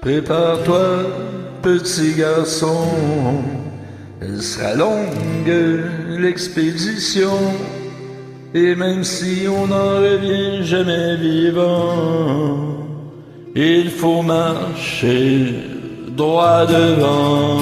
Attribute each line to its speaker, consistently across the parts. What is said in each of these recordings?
Speaker 1: Prépare-toi, petit garçon, elle sera longue, l'expédition, et même si on n'en revient jamais vivant, il faut marcher droit devant.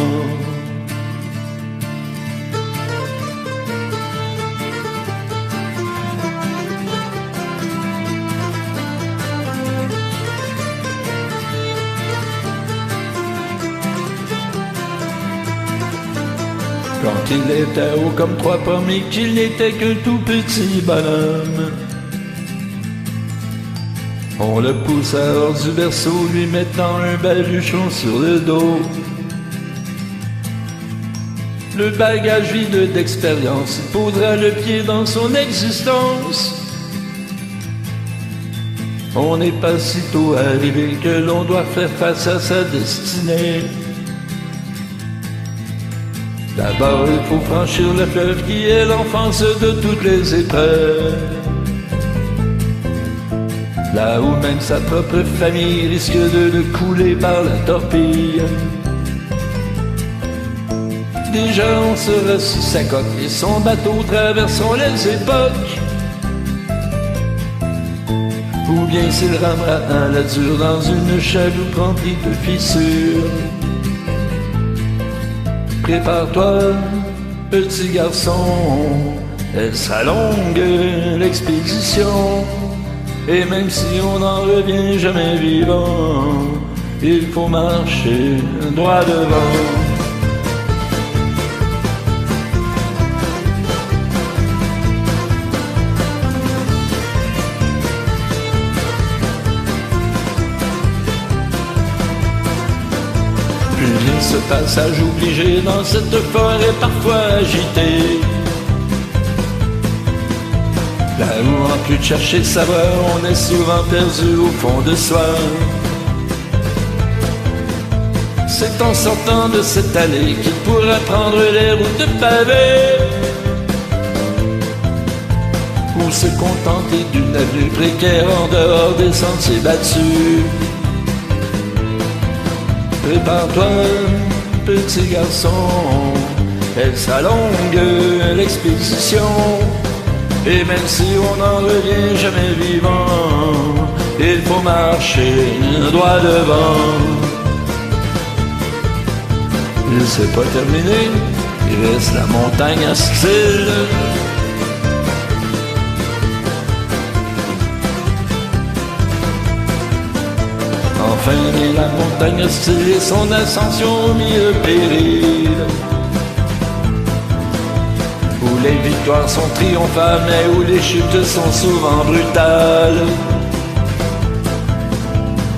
Speaker 1: Quand il était haut comme trois pommes et qu'il n'était qu'un tout petit bonhomme, on le poussa hors du berceau, lui mettant un baluchon sur le dos. Le bagage vide d'expérience, il posera le pied dans son existence. On n'est pas si tôt arrivé que l'on doit faire face à sa destinée. D'abord, il faut franchir le fleuve qui est l'enfance de toutes les épreuves. Là où même sa propre famille risque de le couler par la torpille. Déjà on sera sous sa coque et son bateau traversera les époques. Ou bien s'il ramera à la dure dans une chaloupe remplie de fissures. Prépare-toi, petit garçon, elle sera longue, l'expédition. Et même si on n'en revient jamais vivant, il faut marcher droit devant. Plus vient ce passage obligé dans cette forêt parfois agitée. Là où en plus de chercher savoir, on est souvent perdu au fond de soi. C'est en sortant de cette allée qu'il pourra prendre les routes pavées, ou se contenter d'une avenue précaire en dehors des sentiers battus. Prépare-toi, petit garçon, elle sera longue, l'expédition. Et même si on n'en revient jamais vivant, il faut marcher droit devant. C'est pas terminé, il reste la montagne à style. Enfin, mais la montagne hostile et son ascension au milieu péril, où les victoires sont triomphales, mais où les chutes sont souvent brutales.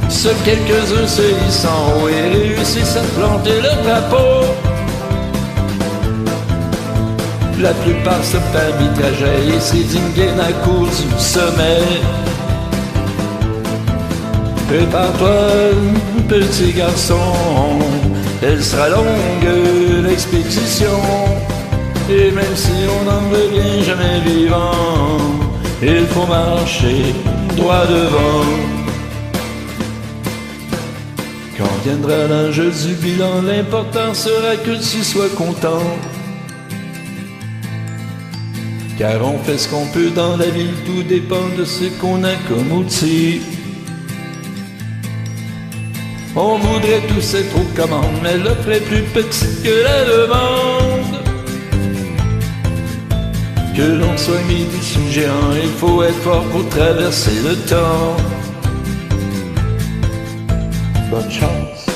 Speaker 1: Seuls quelques-uns se hissent en haut et réussissent à planter le drapeau. La plupart se perdent du trajet et s'édignent à cause du sommet. Prépare-toi, petit garçon, elle sera longue, l'expédition. Et même si on n'en revient jamais vivant, il faut marcher droit devant. Quand viendra l'âge du bilan, l'important sera que tu sois content. Car on fait ce qu'on peut dans la vie, tout dépend de ce qu'on a comme outil. On voudrait tous être aux commandes, mais l'offre est plus petite que la demande. Que l'on soit mis sous géant, il faut être fort pour traverser le temps. Bonne chance.